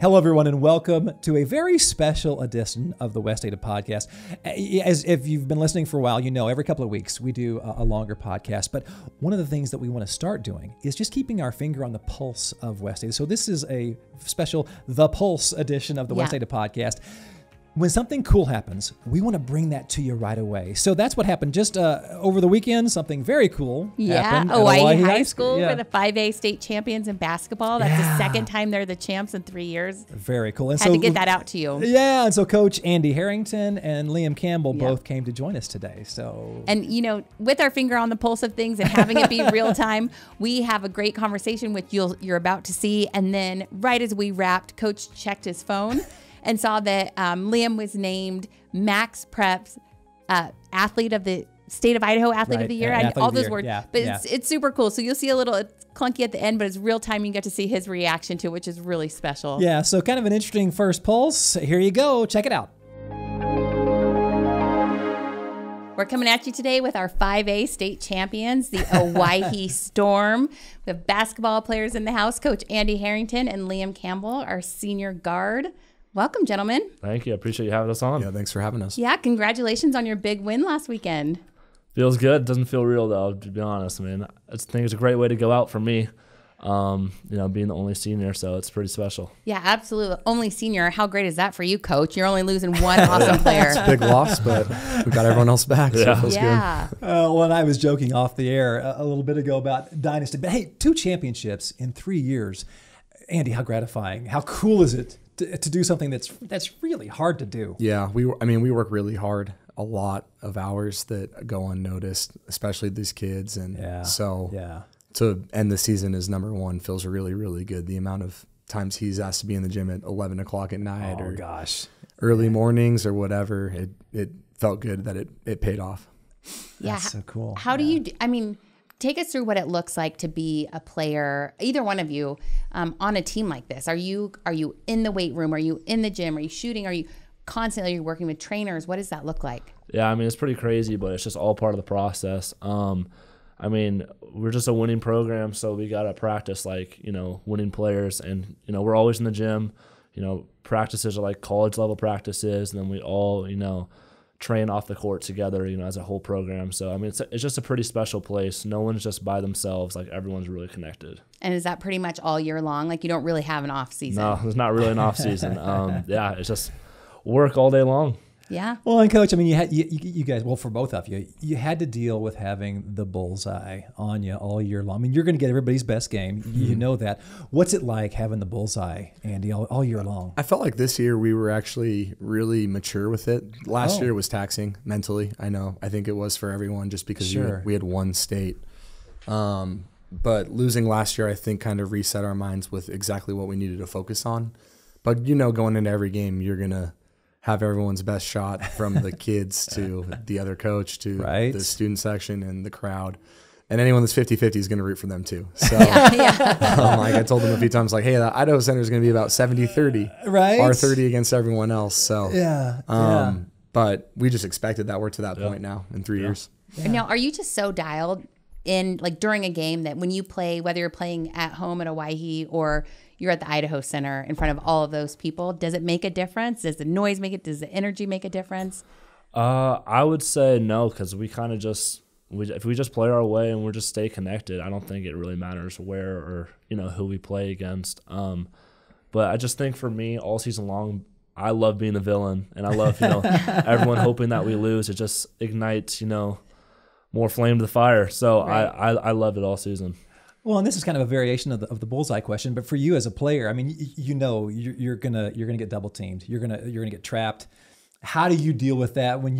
Hello, everyone, and welcome to a very special edition of the West Ada Podcast. As if you've been listening for a while, you know every couple of weeks we do a longer podcast. But one of the things that we want to start doing is just keeping our finger on the pulse of West Ada. So this is a special The Pulse edition of the West Ada Podcast. When something cool happens, we want to bring that to you right away. So that's what happened just over the weekend. Something very cool happened at Owyhee High School for the 5A state champions in basketball. That's the second time they're the champs in 3 years. Very cool. And Had to get that out to you. Yeah, and so Coach Andy Harrington and Liam Campbell both came to join us today. And, you know, with our finger on the pulse of things and having it be real time, we have a great conversation which you're about to see. And then right as we wrapped, Coach checked his phone and saw that Liam was named Max Prep's Athlete of the State of Idaho Athlete of the Year. And all those words. Yeah, but it's super cool. So you'll see it's clunky at the end, but it's real time. You get to see his reaction to it, which is really special. Yeah, so kind of an interesting first pulse. Here you go. Check it out. We're coming at you today with our 5A state champions, the Owyhee Storm. We have basketball players in the house, Coach Andy Harrington and Liam Campbell, our senior guard. Welcome, gentlemen. Thank you. I appreciate you having us on. Yeah, thanks for having us. Yeah, congratulations on your big win last weekend. Feels good. Doesn't feel real, though, to be honest. I mean, I think it's a great way to go out for me, being the only senior, so it's pretty special. Yeah, absolutely. Only senior. How great is that for you, Coach? You're only losing one awesome player. It's a big loss, but we got everyone else back, so it feels good. Well, I was joking off the air a little bit ago about Dynasty. But hey, 2 championships in 3 years. Andy, how gratifying. How cool is it to do something that's really hard to do? Yeah, we work really hard, a lot of hours that go unnoticed, especially these kids, and to end the season as number 1 feels really, really good. The amount of times he's asked to be in the gym at 11 o'clock at night early mornings or whatever, it felt good that it paid off. Yeah, that's so cool. How do you? Take us through what it looks like to be a player, either one of you, on a team like this. Are you in the weight room? Are you in the gym? Are you shooting? Are you constantly working with trainers? What does that look like? Yeah, it's pretty crazy, but it's just all part of the process. We're just a winning program, so we got to practice like, winning players. And, we're always in the gym. Practices are like college level practices, and then we all, train off the court together, as a whole program. So, it's just a pretty special place. No one's just by themselves. Like, everyone's really connected. And is that pretty much all year long? Like, you don't really have an off season? No, there's not really an off season. It's just work all day long. Yeah. Well, and Coach, you guys, well, for both of you, you had to deal with having the bullseye on you all year long. You're going to get everybody's best game. You know that. What's it like having the bullseye, Andy, all year long? I felt like this year we were actually really mature with it. Last year was taxing mentally. I know. I think it was for everyone just because we had one state. But losing last year, I think, kind of reset our minds with exactly what we needed to focus on. But, going into every game, you're going to have everyone's best shot, from the kids to the other coach to the student section and the crowd. And anyone that's 50-50 is going to root for them too. So I told them a few times, hey, the Idaho Center is going to be about 70-30. Right. Our 30 against everyone else. So but we just expected that. We're to that point now in 3 years. Yeah. Now, are you just so dialed in, like, during a game that when you play, whether you're playing at home at Owyhee or you're at the Idaho Center in front of all of those people, does it make a difference? Does the noise make it? Does the energy make a difference? I would say no, because we kind of if we just play our way and we're just stay connected, I don't think it really matters where or who we play against. But I just think for me, all season long, I love being the villain, and I love everyone hoping that we lose. It just ignites more flame to the fire. So I love it all season. Well, and this is kind of a variation of the bullseye question, but for you as a player, you're gonna get double teamed. You're gonna get trapped. How do you deal with that when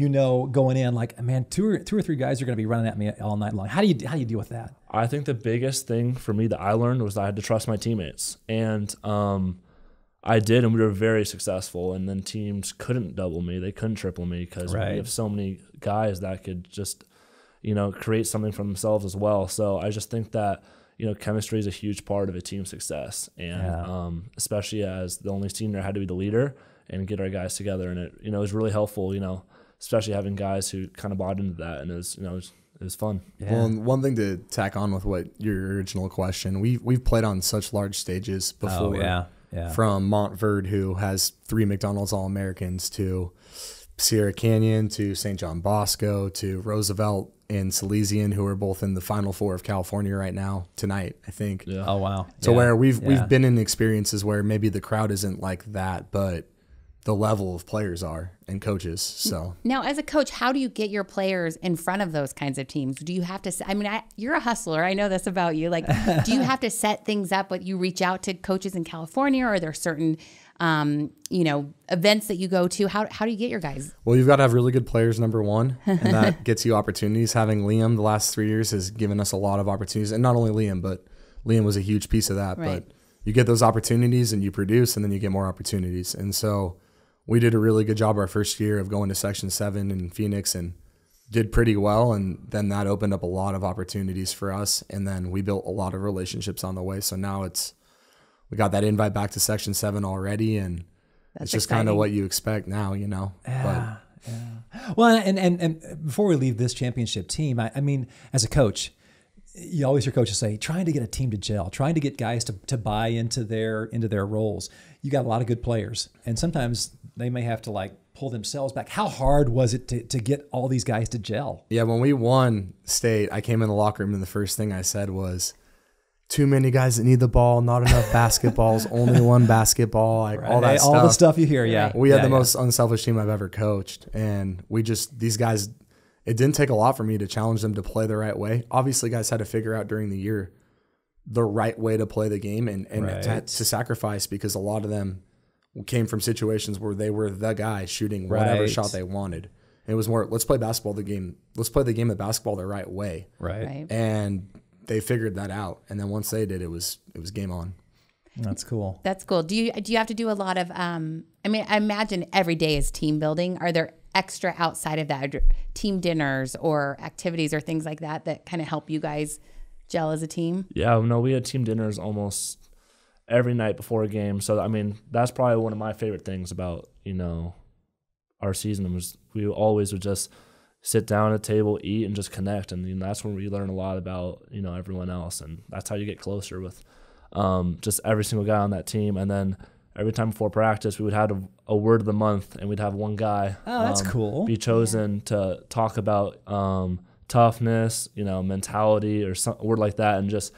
going in, like, man, two or three guys are gonna be running at me all night long? How do you deal with that? I think the biggest thing for me that I learned was I had to trust my teammates, and I did, and we were very successful. And then teams couldn't double me, they couldn't triple me, because we have so many guys that could just create something for themselves as well. So I just think that chemistry is a huge part of a team's success, and especially as the only senior, I had to be the leader and get our guys together, and it was really helpful, especially having guys who kind of bought into that, and it was fun. Yeah. Well, and one thing to tack on with what your original question, we've played on such large stages before. from Montverde, who has 3 McDonald's All-Americans, to Sierra Canyon, to St. John Bosco, to Roosevelt and Salesian, who are both in the Final Four of California right now tonight, I think. Yeah. Oh, wow. So where we've been in experiences where maybe the crowd isn't like that, but the level of players are and coaches. So now, as a coach, how do you get your players in front of those kinds of teams? Do you have to, I mean, you're a hustler. I know this about you. Like, do you have to set things up, but you reach out to coaches in California, or are there certain, events that you go to? How do you get your guys? Well, you've got to have really good players, number one, and that gets you opportunities. Having Liam the last 3 years has given us a lot of opportunities, and not only Liam, but Liam was a huge piece of that. Right. But you get those opportunities and you produce, and then you get more opportunities. And so we did a really good job our first year of going to Section 7 in Phoenix and did pretty well. And then that opened up a lot of opportunities for us. And then we built a lot of relationships on the way. So now we got that invite back to Section 7 already. And it's just kind of what you expect now, Yeah. Well, and before we leave this championship team, I mean, as a coach, you always hear coaches say, trying to get a team to gel, trying to get guys to buy into their roles. You got a lot of good players, and sometimes they may have to pull themselves back. How hard was it to get all these guys to gel? Yeah, when we won state, I came in the locker room and the first thing I said was, too many guys that need the ball, not enough basketballs, only one basketball, all that stuff. All the stuff you hear, yeah. We had the most unselfish team I've ever coached, and these guys, it didn't take a lot for me to challenge them to play the right way. Obviously, guys had to figure out during the year the right way to play the game and to sacrifice, because a lot of them came from situations where they were the guy shooting whatever shot they wanted. And it was more, let's play the game of basketball the right way. Right. And they figured that out. And then once they did, it was game on. That's cool. That's cool. Do you have to do a lot of, I imagine every day is team building. Are there extra outside of that, team dinners or activities or things like that kind of help you guys gel as a team? Yeah, no, we had team dinners almost every night before a game. So, that's probably one of my favorite things about, our season was we always would just sit down at a table, eat, and just connect. And that's when we learn a lot about, everyone else. And that's how you get closer with just every single guy on that team. And then every time before practice, we would have a word of the month, and we'd have one guy that's cool. be chosen to talk about toughness, mentality, or a word like that. And just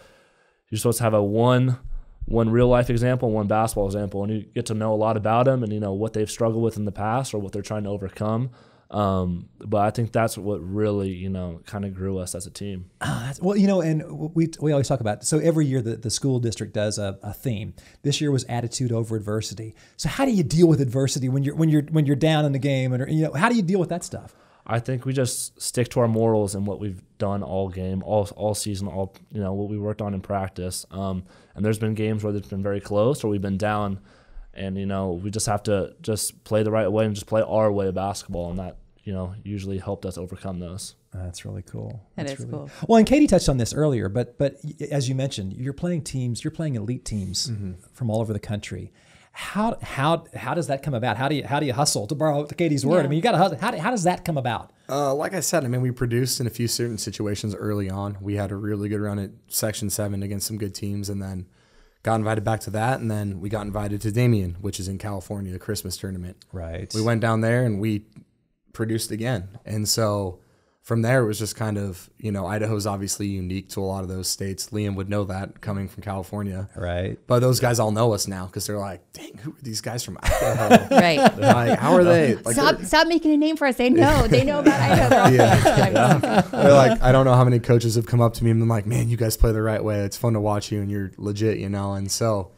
you're supposed to have one real life example, one basketball example, and you get to know a lot about them and what they've struggled with in the past or what they're trying to overcome. But I think that's what really, kind of grew us as a team. And we always talk about, so every year the school district does a theme. This year was attitude over adversity. So how do you deal with adversity when you're down in the game, and how do you deal with that stuff? I think we just stick to our morals and what we've done all game, all season, what we worked on in practice. And there's been games where it's been very close or we've been down, and we just have to just play the right way and just play our way of basketball, and that usually helped us overcome those. That's really cool. That's really cool. Well, and Katie touched on this earlier, but as you mentioned, you're playing elite teams from all over the country. How does that come about? How do you hustle, to borrow Katie's word? Yeah. You got to hustle. How does that come about? Like I said, we produced in a few certain situations early on. We had a really good run at Section 7 against some good teams, and then got invited back to that, and then we got invited to Damien, which is in California, the Christmas tournament. Right. We went down there and we produced again. And so from there, it was just kind of, Idaho's obviously unique to a lot of those states. Liam would know that coming from California. Right. But those guys all know us now because they're like, dang, who are these guys from Idaho? Right. They're like, how are they? Stop making a name for us. They know about Idaho. They're like, I don't know how many coaches have come up to me and been like, man, you guys play the right way. It's fun to watch you and you're legit, And so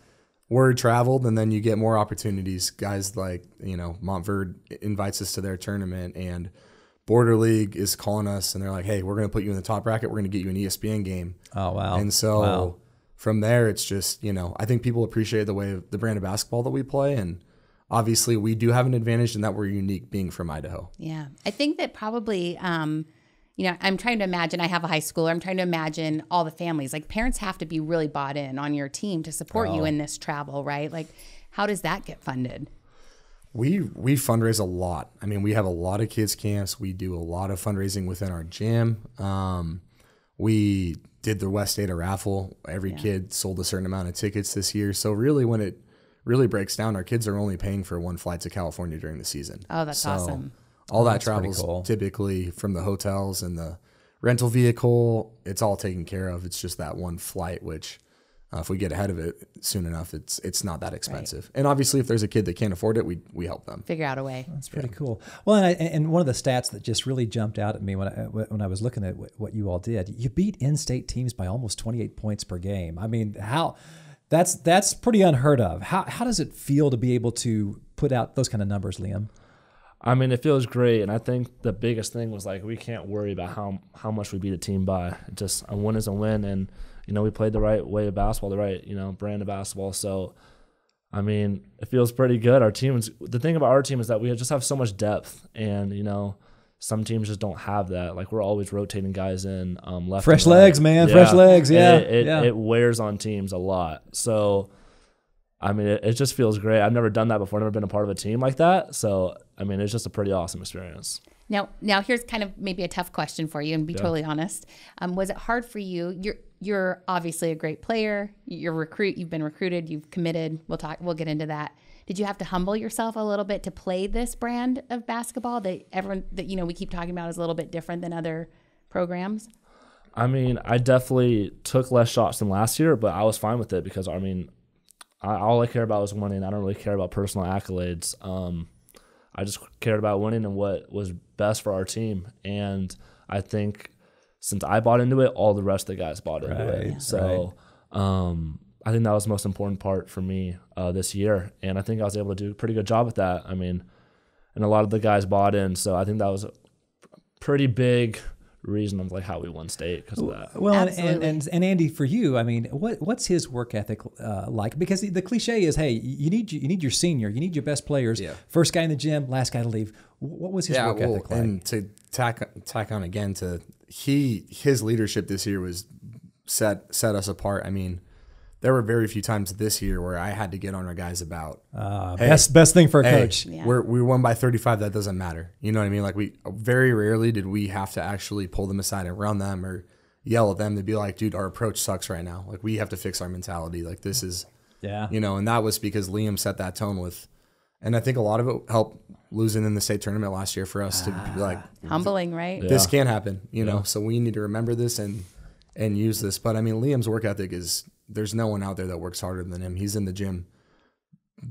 word traveled, and then you get more opportunities. Guys like, Montverde invites us to their tournament, and Border League is calling us, and they're like, hey, we're going to put you in the top bracket. We're going to get you an ESPN game. Oh, wow. And so from there, it's just, I think people appreciate the brand of basketball that we play. And obviously we do have an advantage in that we're unique being from Idaho. Yeah. I think that probably, I'm trying to imagine, I have a high schooler. I'm trying to imagine all the families. Like, parents have to be really bought in on your team to support you in this travel, right? Like, how does that get funded? We fundraise a lot. We have a lot of kids camps. We do a lot of fundraising within our gym. We did the West Ada raffle. Every kid sold a certain amount of tickets this year. So really when it really breaks down, our kids are only paying for one flight to California during the season. Oh, that's awesome. All that travel's typically from the hotels and the rental vehicle. It's all taken care of. It's just that one flight, which if we get ahead of it soon enough, it's not that expensive. Right. And obviously, if there's a kid that can't afford it, we help them. Figure out a way. That's pretty cool. Well, and one of the stats that just really jumped out at me when I was looking at what you all did, you beat in-state teams by almost 28 points per game. I mean, that's pretty unheard of. How does it feel to be able to put out those kind of numbers, Liam? I mean, it feels great, and I think the biggest thing was like we can't worry about how much we beat a team by. Just a win is a win, and we played the right way of basketball, the right brand of basketball. So, I mean, it feels pretty good. The thing about our team is that we just have so much depth, and some teams just don't have that. Like we're always rotating guys in left. Fresh legs, man. Yeah. Fresh legs. Yeah. It wears on teams a lot. So, I mean, it just feels great. I've never done that before. Never been a part of a team like that. So, I mean, it's just a pretty awesome experience. Now here's kind of maybe a tough question for you, and be totally honest. Was it hard for you? You're obviously a great player. You've been recruited. You've committed. We'll get into that. Did you have to humble yourself a little bit to play this brand of basketball that we keep talking about is a little bit different than other programs? I mean, I definitely took less shots than last year, but I was fine with it because all I care about was winning. I don't really care about personal accolades. I just cared about winning and what was best for our team. And I think since I bought into it, all the rest of the guys bought into it. Yeah. So I think that was the most important part for me this year. And I think I was able to do a pretty good job with that. I mean, and a lot of the guys bought in. So I think that was a pretty big reason of like how we won state because of that. Well, and Andy, for you, I mean, what's his work ethic like? Because the cliche is, hey, you need your senior, you need your best players, first guy in the gym, last guy to leave. What was his work ethic like? And to tack on again to his leadership this year was set us apart. I mean, there were very few times this year where I had to get on our guys about best thing for a coach. Yeah. We won by 35. That doesn't matter. You know what I mean? Like we very rarely did we have to actually pull them aside and run them or yell at them to be like, dude, our approach sucks right now. Like we have to fix our mentality. Like this is, and that was because Liam set that tone with, and I think a lot of it helped losing in the state tournament last year for us to be like humbling, right? This can't happen, you know. So we need to remember this and use this. But I mean, Liam's work ethic is. There's no one out there that works harder than him. He's in the gym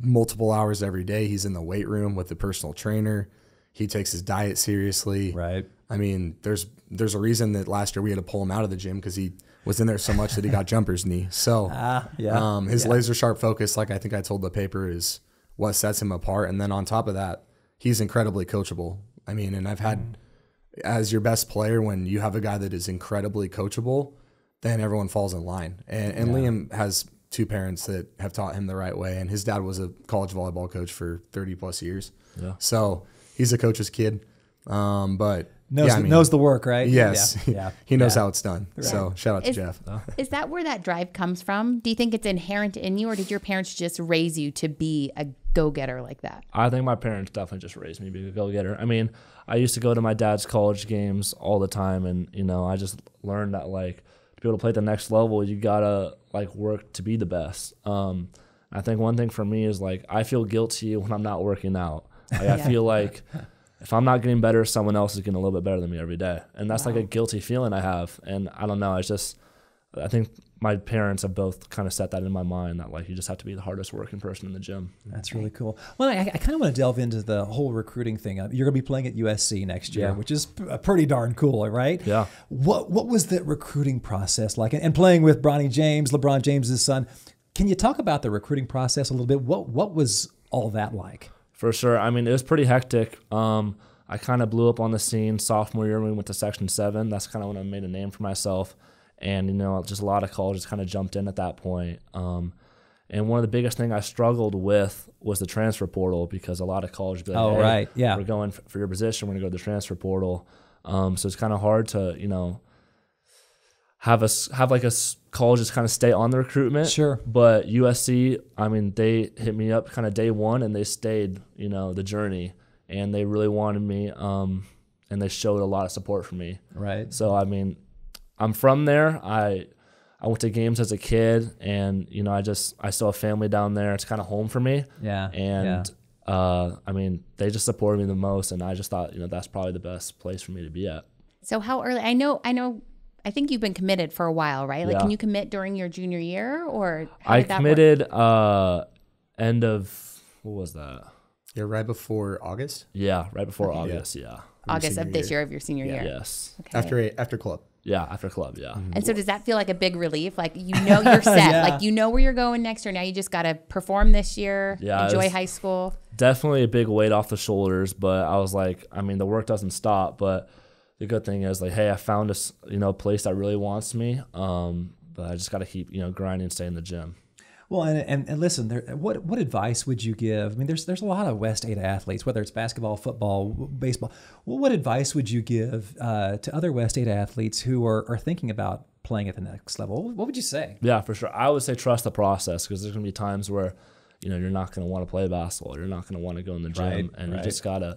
multiple hours every day. He's in the weight room with the personal trainer. He takes his diet seriously. Right. I mean, there's a reason that last year we had to pull him out of the gym because he was in there so much that he got jumper's knee. So his laser sharp focus, like I think I told the paper, is what sets him apart. And then on top of that, he's incredibly coachable. I mean, and I've had, as your best player, when you have a guy that is incredibly coachable, then everyone falls in line. And Liam has two parents that have taught him the right way. And his dad was a college volleyball coach for 30 plus years. Yeah. So he's a coach's kid. But knows the work, right? Yes. Yeah. He knows how it's done. Right. So shout out to Jeff. Is that where that drive comes from? Do you think it's inherent in you, or did your parents just raise you to be a go-getter like that? I think my parents definitely just raised me to be a go-getter. I mean, I used to go to my dad's college games all the time. And, I just learned that like, to be able to play at the next level, you gotta like work to be the best. I think one thing for me is like I feel guilty when I'm not working out. Like, I feel like if I'm not getting better, someone else is getting a little bit better than me every day, and that's like a guilty feeling I have. And I don't know. I think my parents have both kind of set that in my mind that like you just have to be the hardest working person in the gym. That's really cool. Well, I kind of want to delve into the whole recruiting thing. You're going to be playing at USC next year, which is pretty darn cool, right? Yeah. What was the recruiting process like? And playing with LeBron James' son, can you talk about the recruiting process a little bit? What was all that like? For sure. I mean, it was pretty hectic. I kind of blew up on the scene sophomore year when we went to Section 7. That's kind of when I made a name for myself. And, just a lot of colleges kind of jumped in at that point. And one of the biggest things I struggled with was the transfer portal because a lot of colleges be like, we're going for your position, we're going to go to the transfer portal. So it's kind of hard to, have like a college just kind of stay on the recruitment. Sure. But USC, I mean, they hit me up kind of day one and they stayed, the journey. And they really wanted me, and they showed a lot of support for me. Right. So, I mean, I'm from there. I I went to games as a kid, and you know, I still have family down there. It's kind of home for me. Yeah. And I mean, they just supported me the most, and I just thought, you know, that's probably the best place for me to be at. So how early? I think you've been committed for a while, right? Like, can you commit during your junior year, or how did that committed end of, what was that? Yeah, right before August. Yeah, right before August. Yeah. August of this year of your senior year. Yes. Okay. After club. Yeah, after club. Yeah. And so does that feel like a big relief? Like, you know, you're set. Like, you know where you're going next year. Now you just got to perform this year. Yeah, enjoy high school. Definitely a big weight off the shoulders, but I was like, I mean, the work doesn't stop, but the good thing is, like, hey, I found a place that really wants me. But I just got to keep, you know, grinding and stay in the gym. Well, and listen, what advice would you give? I mean, there's a lot of West Ada athletes, whether it's basketball, football, baseball. Well, what advice would you give to other West Ada athletes who are thinking about playing at the next level? What would you say? Yeah, for sure. I would say trust the process, because there's going to be times where, you know, you're not going to want to play basketball. You're not going to want to go in the gym, and you just got to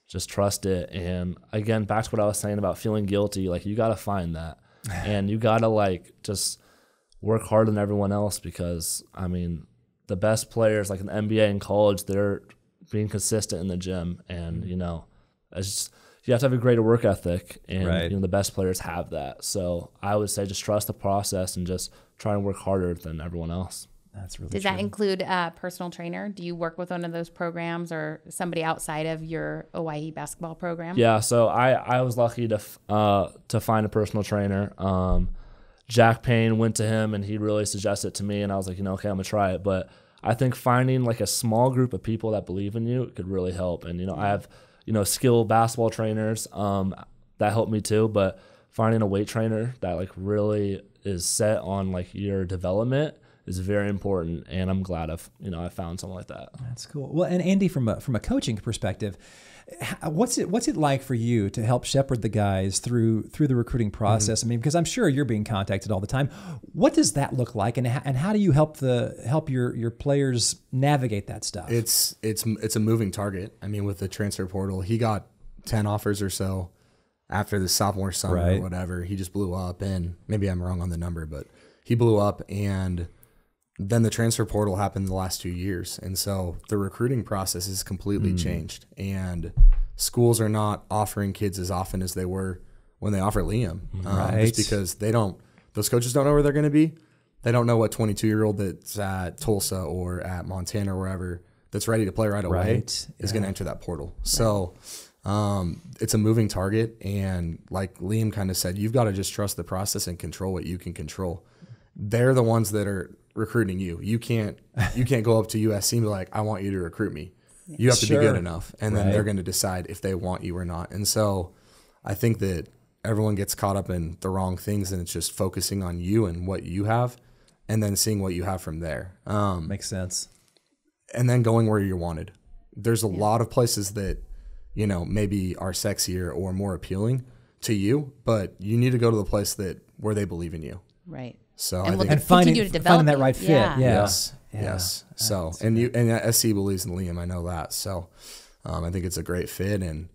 just trust it. And again, back to what I was saying about feeling guilty, like, you got to find that, and you got to, like, just work harder than everyone else, because I mean, the best players, like in the NBA and college, they're being consistent in the gym, and you know, you have to have a greater work ethic, and you know, the best players have that. So I would say just trust the process and just try and work harder than everyone else. That's really Does that include a personal trainer? Do you work with one of those programs or somebody outside of your Owyhee basketball program? Yeah, so I was lucky to find a personal trainer. Jack Payne went to him, and he really suggested it to me, and I was like, you know, okay, I'm gonna try it. But I think finding like a small group of people that believe in you could really help. And you know, I have, you know, skilled basketball trainers that help me too, but finding a weight trainer that like really is set on like your development is very important. And I'm glad I found someone like that. That's cool. Well, and Andy, from a coaching perspective, what's it like for you to help shepherd the guys through the recruiting process? I mean, because I'm sure you're being contacted all the time. What does that look like, and how do you help your players navigate that stuff? It's a moving target. I mean, with the transfer portal, he got 10 offers or so after the sophomore summer or whatever. He just blew up, and maybe I'm wrong on the number, but he blew up, and then the transfer portal happened the last 2 years. And so the recruiting process has completely changed. And schools are not offering kids as often as they were when they offered Liam. Just because those coaches don't know where they're going to be. They don't know what 22-year-old that's at Tulsa or at Montana or wherever that's ready to play right away is going to enter that portal. So it's a moving target. And like Liam kind of said, you've got to just trust the process and control what you can control. They're the ones that are recruiting you. You can't go up to USC and be like, I want you to recruit me. You have to be good enough, and then they're going to decide if they want you or not. And so I think that everyone gets caught up in the wrong things, and it's just focusing on you and what you have, and then seeing what you have from there. Makes sense. And then going where you're wanted. There's a lot of places that, you know, maybe are sexier or more appealing to you, but you need to go to the place where they believe in you. Right. So and I think finding that right fit. Yes. So and SC believes in Liam. I know that. So I think it's a great fit, and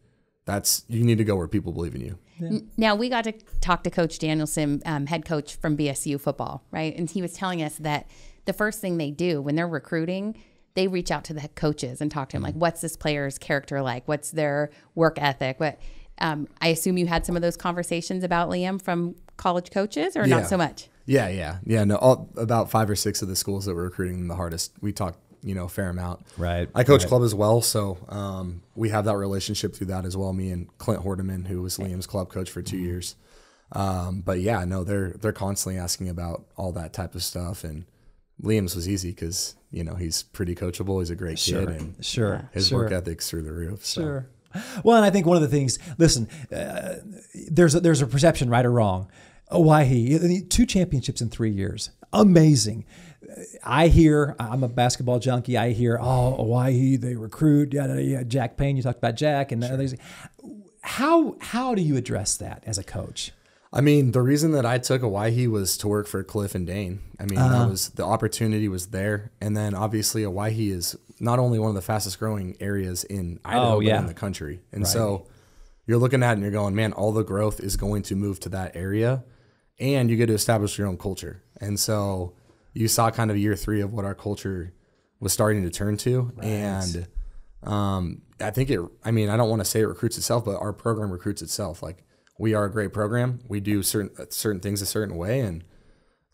you need to go where people believe in you. Yeah. Now, we got to talk to Coach Danielson, head coach from BSU football, right? And he was telling us that the first thing they do when they're recruiting, they reach out to the head coaches and talk to them, like, what's this player's character like? What's their work ethic? I assume you had some of those conversations about Liam from college coaches, or not so much? Yeah. No, about 5 or 6 of the schools that were recruiting them the hardest, we talked, a fair amount. Right. I coach club as well, so we have that relationship through that as well. Me and Clint Hordeman, who was Liam's club coach for 2 years. But yeah, no, they're constantly asking about all that type of stuff, and Liam's was easy because he's pretty coachable. He's a great kid, and his work ethic's through the roof. So. Sure. Well, and I think one of the things, listen, there's a perception, right or wrong. Owyhee, 2 championships in 3 years. Amazing. I'm a basketball junkie. I hear, Owyhee, they recruit, Jack Payne, you talked about Jack, and others. How do you address that as a coach? I mean, the reason that I took Owyhee was to work for Cliff and Dane. I mean, the opportunity was there. And then obviously Owyhee is not only one of the fastest growing areas in Idaho, but in the country. And so you're looking at it and you're going, man, all the growth is going to move to that area, and you get to establish your own culture. And so you saw kind of year 3 of what our culture was starting to turn to. Right. And I think I don't want to say it recruits itself, but our program recruits itself. Like, we are a great program. We do certain things a certain way. And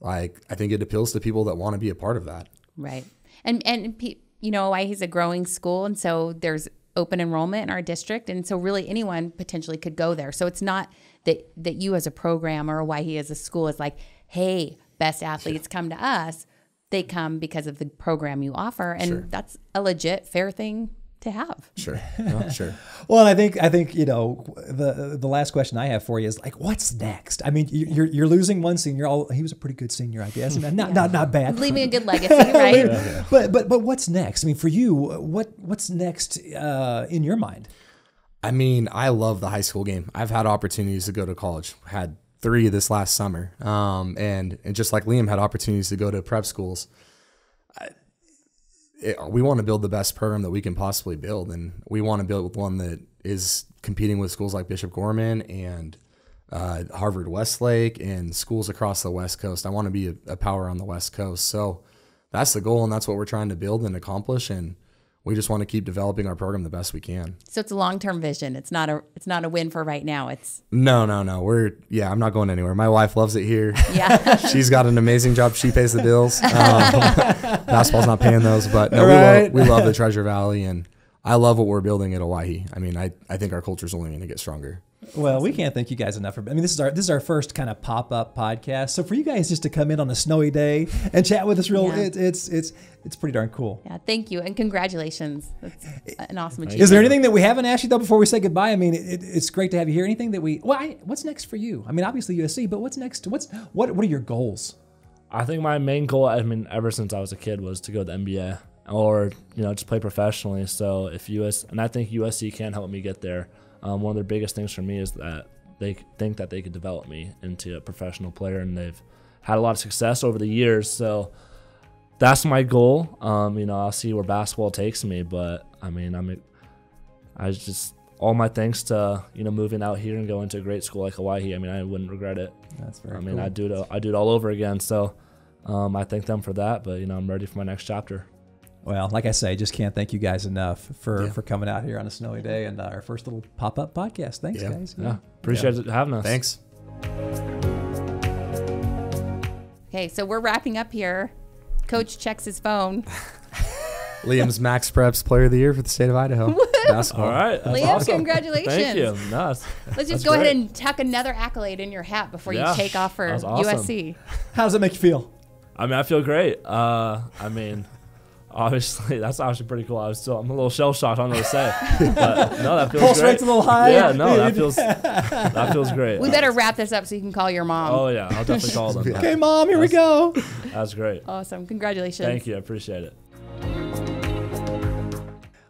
like, I think it appeals to people that want to be a part of that. Right. And Owyhee is a growing school. And so there's open enrollment in our district. And so really anyone potentially could go there. So it's not that you as a program or Owyhee as a school is like, hey, best athletes come to us. They come because of the program you offer. And that's a legit, fair thing to have. Sure. No, sure. Well, I think the last question I have for you is like, what's next? I mean, you're losing one senior. He was a pretty good senior, I guess. Not bad. Leaving a good legacy, right? Yeah. But what's next? I mean, for you, what's next in your mind? I mean, I love the high school game. I've had opportunities to go to college. Had 3 this last summer, and just like Liam had opportunities to go to prep schools. We want to build the best program that we can possibly build, and we want to build one that is competing with schools like Bishop Gorman and Harvard Westlake and schools across the West Coast. I want to be a power on the West Coast. So that's the goal, and that's what we're trying to build and accomplish, and we just want to keep developing our program the best we can. So it's a long-term vision. It's not a win for right now. It's No. I'm not going anywhere. My wife loves it here. Yeah. She's got an amazing job. She pays the bills. Basketball's not paying those, but no, right. we love the Treasure Valley, and I love what we're building at Owyhee. I mean, I think our culture is only going to get stronger. Well, we can't thank you guys enough for. I mean, this is our first kind of pop-up podcast. So for you guys just to come in on a snowy day and chat with us, it's pretty darn cool. Yeah, thank you and congratulations. That's an awesome achievement. Is there anything that we haven't asked you though before we say goodbye? I mean, it's great to have you here. Anything that what's next for you? I mean, obviously USC, but what's next? What are your goals? I think my main goal, ever since I was a kid, was to go to the NBA or just play professionally. So I think USC can help me get there. One of their biggest things for me is that they think that they could develop me into a professional player, and they've had a lot of success over the years. So that's my goal. I'll see where basketball takes me, but all my thanks to moving out here and going to a great school like Owyhee. I mean, I wouldn't regret it. That's very cool. I do it all over again. So I thank them for that. But I'm ready for my next chapter. Well, like I say, just can't thank you guys enough for coming out here on a snowy day and our first little pop-up podcast. Thanks, guys. Yeah, appreciate it having us. Thanks. Okay, so we're wrapping up here. Coach checks his phone. Liam's Max Preps Player of the Year for the state of Idaho. Basketball. All right. Liam, awesome. Congratulations. Thank you. Nice. Let's just go ahead and tuck another accolade in your hat before you take off for USC. How does it make you feel? I feel great. Obviously, that's actually pretty cool. I'm a little shell shocked. I don't know what to say, but no, that feels Pulse great. rate's a little high. Yeah, no, that feels great. We better wrap this up so you can call your mom. Oh yeah, I'll definitely call them. Okay, Mom, here we go. That's great. Awesome, congratulations. Thank you, I appreciate it.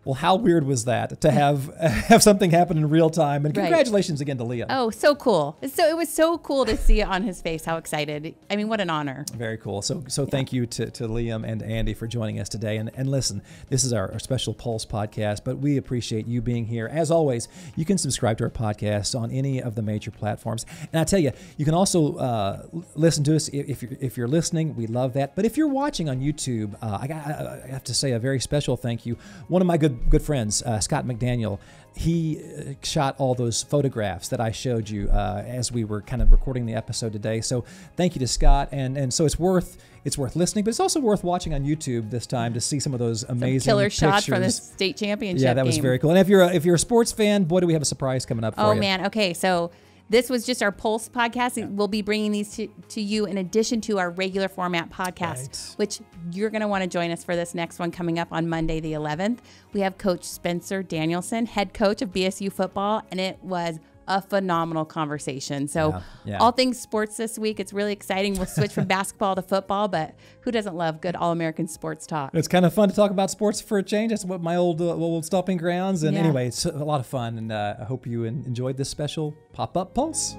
Well, how weird was that to have something happen in real time? And congratulations again to Liam. Oh, so cool. It was so cool to see it on his face, how excited. I mean, what an honor. Very cool. So thank you to Liam and Andy for joining us today. And listen, this is our special Pulse podcast, but we appreciate you being here. As always, you can subscribe to our podcast on any of the major platforms. And I tell you, you can also listen to us if you're listening. We love that. But if you're watching on YouTube, I have to say a very special thank you. One of my good friends, Scott McDaniel, he shot all those photographs that I showed you as we were kind of recording the episode today. So thank you to Scott, and so it's worth listening, but it's also worth watching on YouTube this time to see some of those amazing killer pictures. shots from the state championship. Yeah, that was very cool. And if you're a sports fan, boy, do we have a surprise coming up for you. Oh man, okay, so this was just our Pulse podcast. Yeah. We'll be bringing these to you in addition to our regular format podcast, which you're going to want to join us for this next one coming up on Monday the 11th. We have Coach Spencer Danielson, head coach of BSU football, and it was a phenomenal conversation. So all things sports this week. It's really exciting. We'll switch from basketball to football, but who doesn't love good All-American sports talk? It's kind of fun to talk about sports for a change. That's what my old stomping grounds. And anyway, it's a lot of fun. And I hope you enjoyed this special pop-up Pulse.